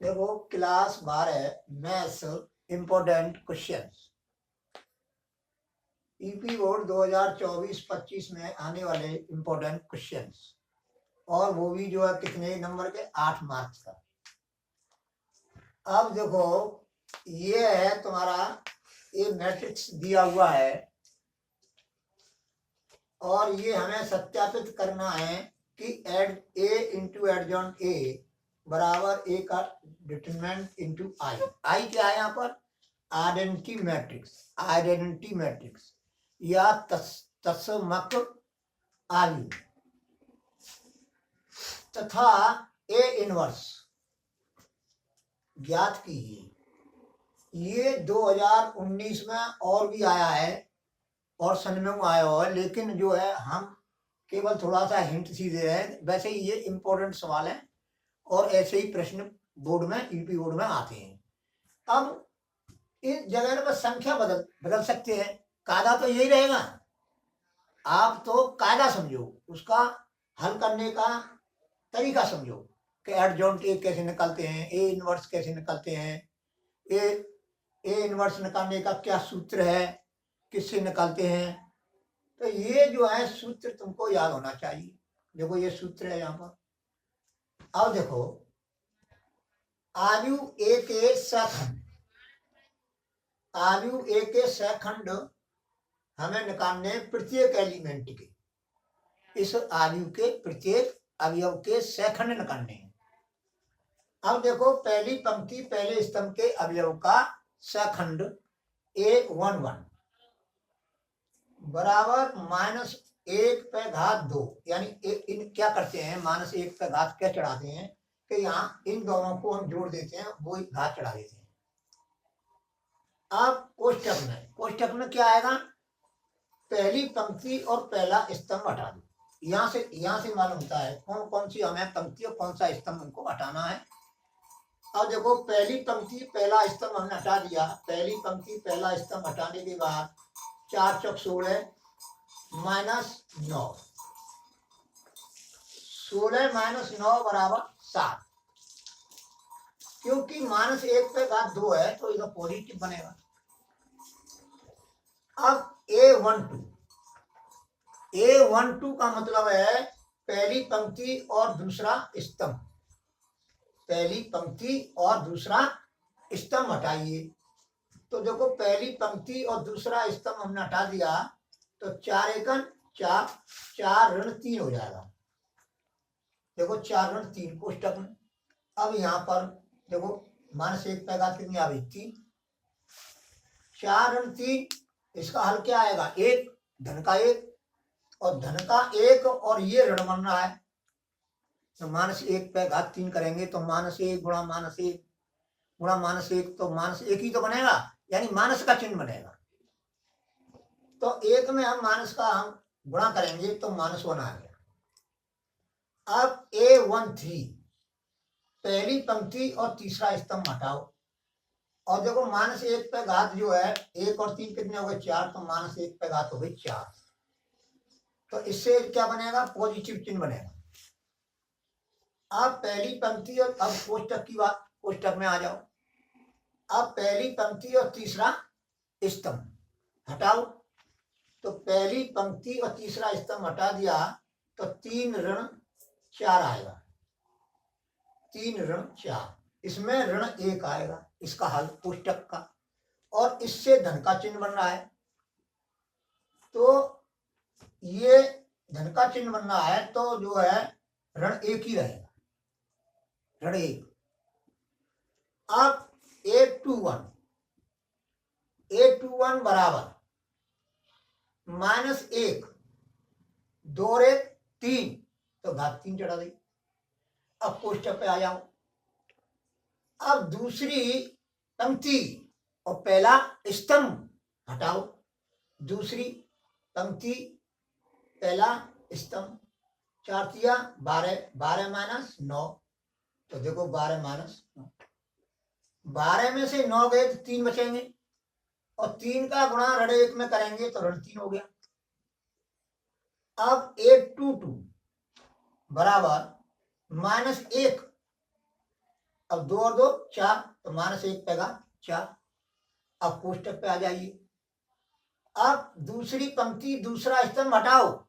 देखो class 12 maths important questions EP board 2024-25 में आने वाले इम्पोर्टेंट क्वेश्चंस और वो भी जो है कितने नंबर के 8 मार्क्स का। अब देखो ये है तुम्हारा ये मैट्रिक्स दिया हुआ है और ये हमें सत्यापित करना है कि adj A into adjoint A बराबर ए का डिटरमिनेंट इंटू आई। आई क्या है यहाँ पर? आइडेंटिटी मैट्रिक्स या तत्समक आयु तथा ए इनवर्स ज्ञात कीजिए। ये 2019 में और भी आया है और सन में आया हुआ है, लेकिन जो है हम केवल थोड़ा सा हिंट सी दे रहे हैं। वैसे ही ये इम्पोर्टेंट सवाल है और ऐसे ही प्रश्न बोर्ड में ईपी बोर्ड में आते हैं। अब इस जगह पर संख्या बदल सकते हैं, कायदा तो यही रहेगा। आप तो कायदा समझो, उसका हल करने का तरीका समझो कि एडजॉइंट ए कैसे निकालते हैं, ए इनवर्स कैसे निकालते हैं, ए इनवर्स निकालने का क्या सूत्र है, किससे निकालते हैं। तो ये जो है सूत्र तुमको याद होना चाहिए। देखो ये सूत्र है यहाँ पर। अब देखो आयु ए के सखंड, आयु ए के सखंड हमें निकालने प्रत्येक एलिमेंट के, इस आयु के प्रत्येक अवयव के सखंड निकालने हैं। अब देखो पहली पंक्ति पहले स्तंभ के अवयव का सखंड A11 बराबर -1/2, यानी इन क्या करते हैं, -1 पे घात क्या चढ़ाते हैं कि यहाँ इन दोनों को हम जोड़ देते हैं, वो घात चढ़ा देते हैं। अब कोष्टक में क्या आएगा? पहली पंक्ति और पहला स्तंभ हटा दो। यहाँ से मालूम होता है कौन कौन सी हमें पंक्ति और कौन सा स्तंभ हमको हटाना है। अब देखो पहली पंक्ति पहला स्तंभ हमने हटा दिया। पहली पंक्ति पहला स्तंभ हटाने के बाद 4 चौक 16 -9, 16 - 9 बराबर 7, क्योंकि -1 पे घात 2 है तो इधर पॉजिटिव बनेगा। अब A12 का मतलब है पहली पंक्ति और दूसरा स्तंभ, पहली पंक्ति और दूसरा स्तंभ हटाइए। तो देखो पहली पंक्ति और दूसरा स्तंभ हमने हटा दिया तो 4 एकन 4, 4 ऋण 3 हो जाएगा। देखो 4 ऋण 3 कोष्टक में। अब यहाँ पर देखो -1 पे घात कितनी आ गई? 3, 4 ऋण 3, इसका हल क्या आएगा? 1, धन का 1 और धन का 1 और ये ऋण बन रहा है तो -1 पे घात 3 करेंगे तो -1 गुणा -1 गुणा -1 तो -1 ही तो बनेगा, यानी माइनस का चिन्ह बनेगा। तो 1 में हम माइनस का हम गुणा करेंगे तो -1 आ गया। अब A13 पहली पंक्ति और तीसरा स्तंभ हटाओ और देखो -1 पे घात जो है 1 और 3 कितने हो गए? 4, तो -1 पे घात हो गई 4। तो इससे क्या बनेगा? पॉजिटिव चिन्ह बनेगा। अब पहली पंक्ति और अब कोष्टक की बात, कोष्टक में आ जाओ। अब पहली पंक्ति और तीसरा स्तंभ हटाओ तो पहली पंक्ति और तीसरा स्तंभ हटा दिया तो 3 ऋण 4 आएगा, 3 ऋण 4, इसमें ऋण 1 आएगा। इसका हल कोष्टक का, और इससे धन का चिन्ह बन रहा है तो ये धन का चिन्ह बन रहा है तो जो है ऋण 1 ही रहेगा, ऋण 1। अब A21 बराबर -1 2 रे 3 तो घात 3 चढ़ा दी। अब कोष्टक पे आ जाओ। अब दूसरी पंक्ति और पहला स्तंभ हटाओ, दूसरी पंक्ति पहला स्तंभ 4 तिया 12, 12 - 9 तो देखो 12 - 9, 12 में से 9 गए तो 3 बचेंगे और 3 का गुणा ऋण 1 में करेंगे तो ऋण 3 हो गया। अब A22 बराबर -1, अब 2 और 2 4, तो -1 पेगा 4। अब कोष्टक पे आ जाइए। अब दूसरी पंक्ति दूसरा स्तंभ हटाओ,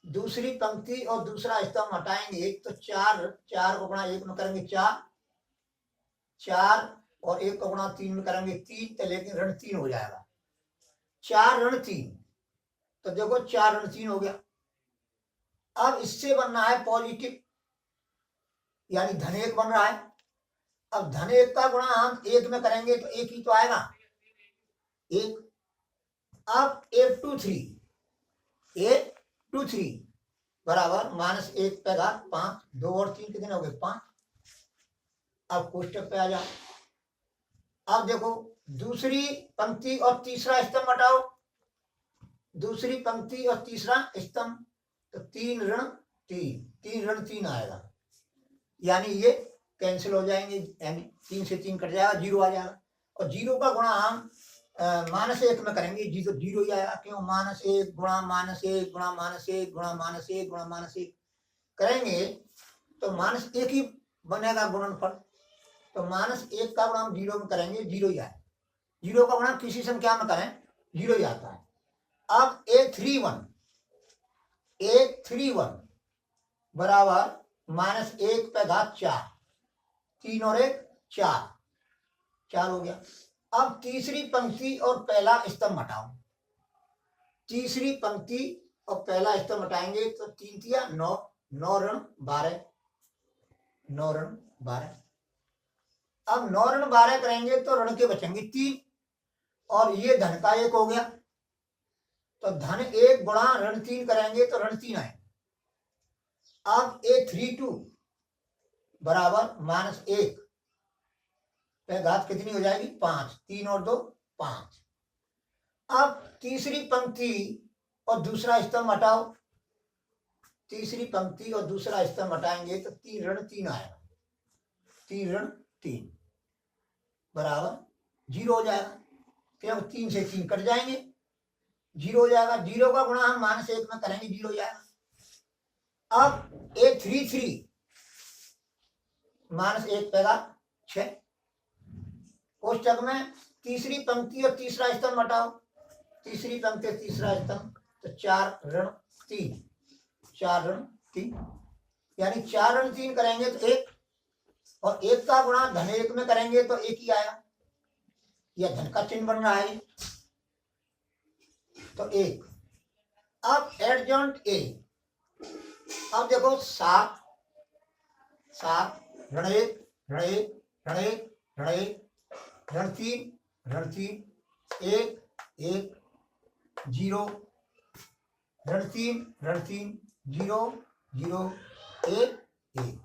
दूसरी पंक्ति और दूसरा स्तंभ हटाएंगे तो 4 को गुणा 1 में करेंगे 4, 4 और 1 को गुणा 3 में करेंगे 3, तो लेकिन ऋण 3 हो जाएगा। 4 ऋण 3, तो देखो 4 ऋण 3 हो गया। अब इससे बनना है पॉजिटिव, यानी -1 बन रहा है। अब -1 का गुणा हम 1 में करेंगे तो 1 ही तो आएगा, 1। अब 823 बराबर -1 पे घात 5, 2 और 3 कितने हो गए 5। अब कोष्टक पे आ जाओ। अब देखो दूसरी पंक्ति और तीसरा स्तंभ हटाओ, दूसरी पंक्ति और तीसरा स्तंभ, तो 3 ऋण 3 आएगा, यानी ये कैंसिल हो जाएंगे, यानी 3 से 3 कट जाएगा, 0 आ जाएगा। और 0 का गुणा हम -1 में करेंगे, 0 ही आएगा। क्यों? -1 गुणा -1 गुणा -1 गुणा -1 गुणा -1 करेंगे तो -1 ही बनेगा गुणनफल। तो -1 का गुणा हम 0 में करेंगे, 0 ही आएगा। 0 का गुणा किसी संख्या में करें 0 ही आता है। अब 831 बराबर -1 पे घात 4, 3 और 1 4 हो गया। अब तीसरी पंक्ति और पहला स्तंभ हटाओ, तीसरी पंक्ति और पहला स्तंभ हटाएंगे तो 3 तिया 9, 9 ऋण 12, 9 ऋण 12। अब 9 ऋण 12 करेंगे तो ऋण के बचेंगे 3, और ये धन का 1 हो गया, तो धन 1 गुणा ऋण 3 करेंगे तो ऋण 3 आए। अब 832 बराबर -1 पे घात कितनी हो जाएगी 5, 3 और 2 5। अब तीसरी पंक्ति और दूसरा स्तंभ हटाओ, तीसरी पंक्ति और दूसरा स्तंभ हटाएंगे तो 3 ऋण 3 आएगा, 3 ऋण 3 बराबर 0 हो जाएगा। फिर 3 से 3 कट जाएंगे, 0 हो जाएगा। 0 का गुणा हम -1 में करेंगे, 0 हो जाएगा। अब 833 -1 पेगा 6, कोष्टक में तीसरी पंक्ति और तीसरा स्तंभ हटाओ, तीसरी पंक्ति तीसरा स्तंभ, तो 4 ऋण 3, 4 ऋण 3, यानी 4 ऋण 3 करेंगे तो 1, और 1 का गुणा धन 1 में करेंगे तो 1 ही आएगा, यह धन का चिन्ह बन रहा है तो 1। अब एडजॉइंट ए, अब देखो 7 ऋण 1 ऋण 1 ऋण 1 ऋण 1 ऋण 3 ऋण 3 1 1 0 ऋण 3 0 0 1 1।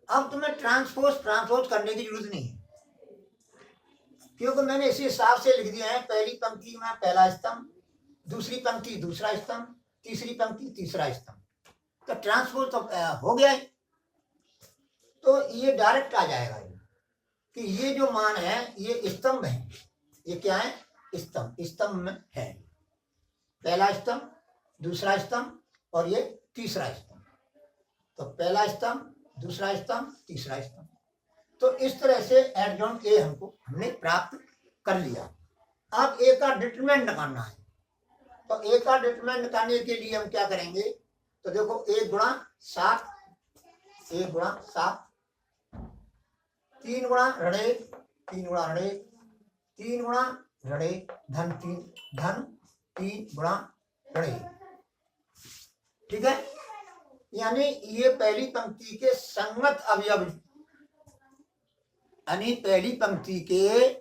अब तुम्हें ट्रांसपोज करने की जरूरत नहीं है, क्योंकि मैंने इसी हिसाब से लिख दिया है। पहली पंक्ति में पहला स्तंभ, दूसरी पंक्ति दूसरा स्तंभ, तीसरी पंक्ति तीसरा स्तंभ, तो ट्रांसपोज तो हो गया है। तो ये डायरेक्ट आ जाएगा कि ये जो मान है ये स्तंभ है, ये क्या है स्तंभ में है, पहला स्तंभ दूसरा स्तंभ और ये तीसरा स्तंभ, तो पहला स्तंभ दूसरा स्तंभ तीसरा स्तंभ। तो इस तरह से एडजॉइंट ए हमने प्राप्त कर लिया। अब ए का डिटरमिनेंट निकालना है, तो ए का डिटरमिनेंट निकालने के लिए हम क्या करेंगे, तो देखो 1 गुणा 7, 1 गुणा 7, 3 गुणा ऋण 1, 3 गुणा ऋण 1, 3 गुणा ऋण 1 धन 3 गुणा ऋण 1, ठीक है। यानी ये पहली पंक्ति के संगत अवयव, यानी पहली पंक्ति के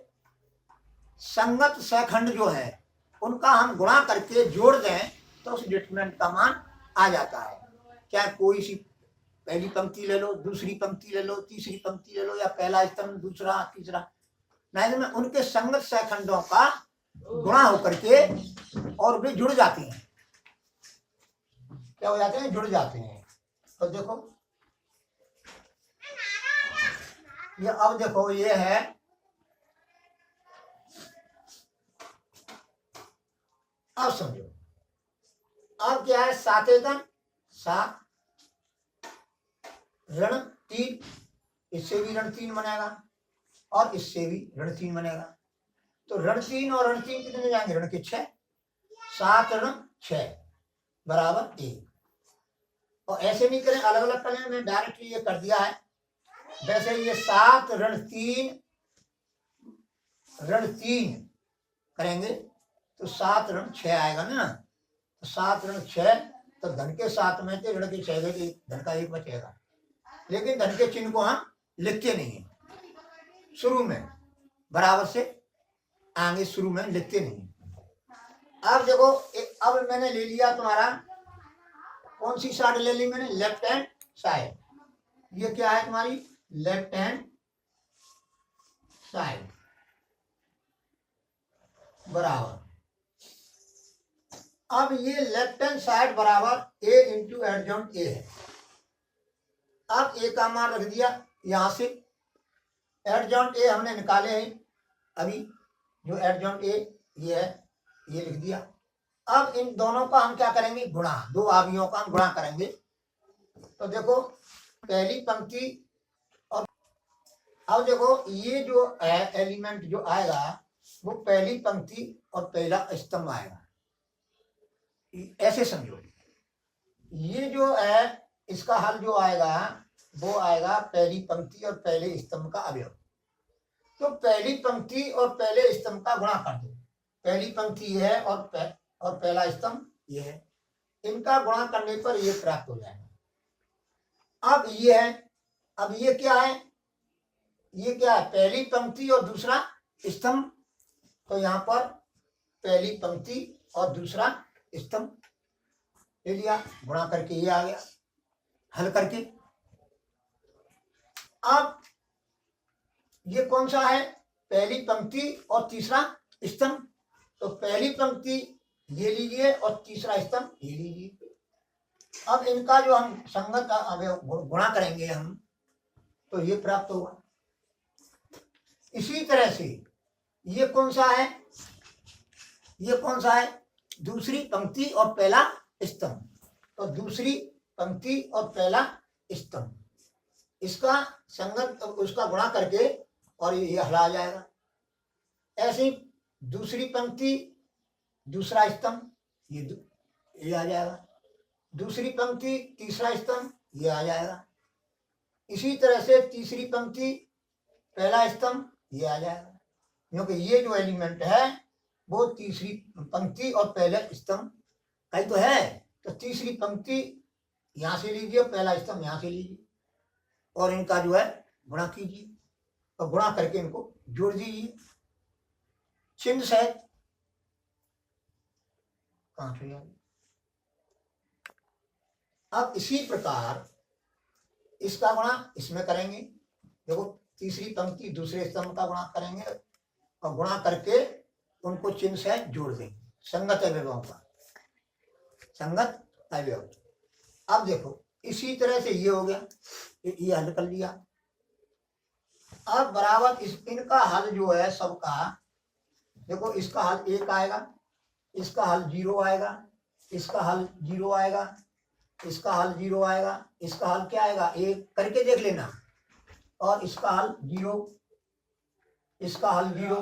संगत सखंड जो है उनका हम गुणा करके जोड़ दें तो उस डिटरमिनेंट का मान आ जाता है। क्या कोई सी पहली पंक्ति ले लो, दूसरी पंक्ति ले लो, तीसरी पंक्ति ले लो, या पहला स्तंभ दूसरा तीसरा, नहीं में उनके संगत सखंडों का गुणा होकर के और वे जुड़ जाते हैं। क्या हो जाते हैं? जुड़ जाते हैं। तो देखो ये, अब देखो ये है अब समझो, अब क्या है 7 एकम 7 ऋण 3, इससे भी ऋण 3 बनेगा और इससे भी ऋण 3 बनेगा। तो ऋण 3 और ऋण 3 कितने जाएंगे? ऋण के 6, 7 ऋण 6 बराबर 1। और ऐसे नहीं करें, अलग अलग करें, मैं डायरेक्टली ये कर दिया है। वैसे ये 7 ऋण 3 करेंगे तो 7 ऋण 6 आएगा ना। तो 7 ऋण 6, तो धन के 7 में थे, ऋण के 6 गए, धन का 1 बचेगा। लेकिन धन के चिन्ह को हम लिखते नहीं है शुरू में, बराबर से आगे शुरू में लिखते नहीं। अब देखो, अब मैंने ले लिया तुम्हारा, कौन सी साइड ले ली मैंने? Left hand side. ये क्या है तुम्हारी? लेफ्ट हैंड साइड बराबर। अब ये लेफ्ट हैंड साइड बराबर ए इंटू एडजॉइंट ए है। अब ए का मान रख दिया यहां से, एडजॉइंट ए हमने निकाले हैं अभी, जो एडजॉइंट ए ये है, ये लिख दिया। अब इन दोनों का हम क्या करेंगे? गुणा, दो अवयवों का हम गुणा करेंगे। तो देखो पहली पंक्ति, और अब देखो ये जो एलिमेंट जो आएगा वो पहली पंक्ति और पहला स्तंभ आएगा। ऐसे समझो, ये जो है इसका हल जो आएगा वो आएगा पहली पंक्ति और पहले स्तंभ का अवयव। तो पहली पंक्ति और पहले स्तंभ का गुणा कर दो। पहली पंक्ति ये है और पहला स्तंभ ये है, इनका गुणा करने पर ये प्राप्त हो जाएगा। अब ये है, अब ये क्या है? ये क्या है? पहली पंक्ति और दूसरा स्तंभ। तो यहाँ पर पहली पंक्ति और दूसरा स्तंभ ले लिया, गुणा करके ये आ गया हल करके। अब ये कौन सा है? पहली पंक्ति और तीसरा स्तंभ। तो पहली पंक्ति ये लीजिए और तीसरा स्तंभ ये लीजिए। अब इनका जो हम संगत गुणा करेंगे हम, तो ये प्राप्त होगा। इसी तरह से ये कौन सा है? ये कौन सा है? दूसरी पंक्ति और पहला स्तंभ। तो दूसरी पंक्ति और पहला स्तंभ, इसका संगत उसका गुणा करके और ये हला जाएगा। ऐसे दूसरी पंक्ति दूसरा स्तंभ ये आ जाएगा, दूसरी पंक्ति तीसरा स्तंभ ये आ जाएगा। इसी तरह से तीसरी पंक्ति पहला स्तंभ ये आ जाएगा, क्योंकि ये जो एलिमेंट है वो तीसरी पंक्ति और पहले स्तंभ का ही तो है। तो तीसरी पंक्ति यहां से लीजिए, पहला स्तंभ यहां से लीजिए और इनका जो है गुणा कीजिए और गुणा करके इनको जोड़ दीजिए। चिन्ह से कहां से? अब इसी प्रकार इसका गुणा इसमें करेंगे। देखो तीसरी पंक्ति दूसरे स्तंभ का गुणा करेंगे और गुणा करके उनको चिन्ह से जोड़ देंगे, संगत अवयवों का, संगत अवयव। अब देखो इसी तरह से ये हो गया, ये हल कर लिया। अब बराबर इनका हल जो है सबका, देखो इसका हल 1 आएगा, इसका हल 0 आएगा, इसका हल 0 आएगा, इसका हल 0 आएगा, इसका हल क्या आएगा? 1 करके देख लेना। और इसका हल 0, इसका हल 0,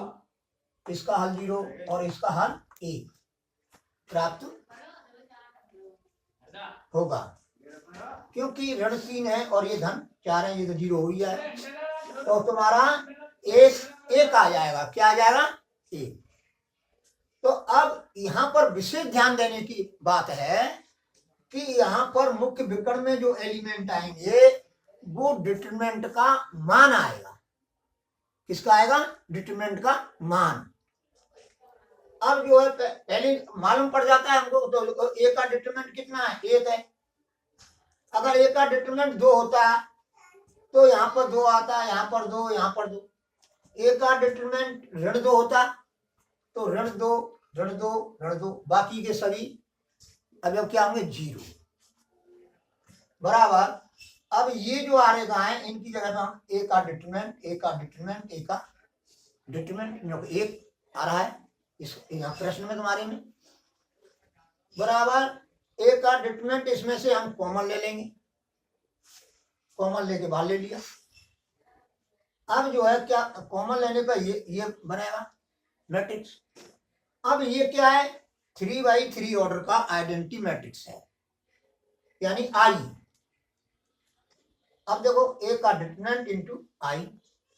इसका हल 0 और इसका हल 1 प्राप्त होगा, क्योंकि ऋण 3 है और ये धन 4 है, ये तो 0 हो ही जाए। तो तुम्हारा 1 आ जाएगा। क्या आ जाएगा? 1। तो अब यहाँ पर विशेष ध्यान देने की बात है कि यहाँ पर मुख्य विकर्ण में जो एलिमेंट आएंगे वो डिटरमिनेंट का मान आएगा। किसका आएगा? डिटरमिनेंट का मान। अब जो है पहले मालूम पड़ जाता है हमको, तो ए का डिटरमिनेंट कितना है? 1 है। अगर ए का डिटरमिनेंट 2 होता है तो यहाँ पर 2 आता है, यहाँ पर 2, यहाँ पर 2। ए का डिटरमिनेंट ऋण 2 होता तो ऋण 2, ऋण 2, ऋण 2, बाकी के सभी अवयव क्या होंगे? 0 बराबर। अब ये जो आरेखा है इनकी जगह पर हम ए का डिटरमिनेंट, ए का डिटरमिनेंट, ए का डिटरमिनेंट 1 आ रहा है इस यहाँ प्रश्न में तुम्हारे में, बराबर। ए का डिटरमिनेंट इसमें से हम कॉमन ले लेंगे, कॉमन लेके बाहर ले लिया। अब जो है क्या कॉमन लेने पर ये बनेगा मैट्रिक्स। अब ये क्या है 3x3 ऑर्डर का आइडेंटिटी मैट्रिक्स है यानी आई। अब देखो ए का डिटरमिनेंट इंटू आई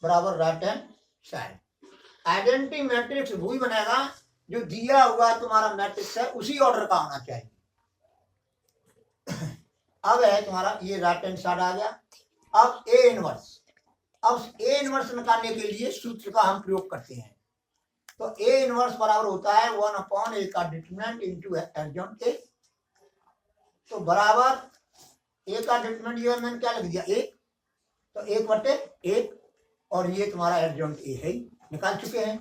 बराबर right hand side. Identity matrix वही बनेगा जो दिया हुआ तुम्हारा मैट्रिक्स है उसी ऑर्डर का होना चाहिए। अब है तुम्हारा ये राइट हैंड साइड आ गया। अब ए इनवर्स, अब ए इनवर्स निकालने के लिए सूत्र का हम प्रयोग करते हैं। तो ए इनवर्स बराबर होता है 1/a का डिटरमिनेंट इंटू एडजॉइंट ए। तो बराबर ए का डिटरमिनेंट ये मैंने क्या लिख दिया 1, तो 1/1 और ये तुम्हारा एडजॉइंट ए है, निकाल चुके हैं।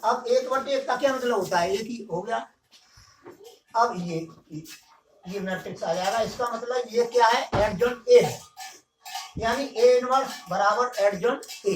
अब 1/1 का क्या मतलब होता है 1 ही हो गया। अब ये मैट्रिक्स आ जाएगा। इसका मतलब ये क्या है एडजॉइंट ए है यानी ए इनवर्स बराबर एडजॉइंट ए।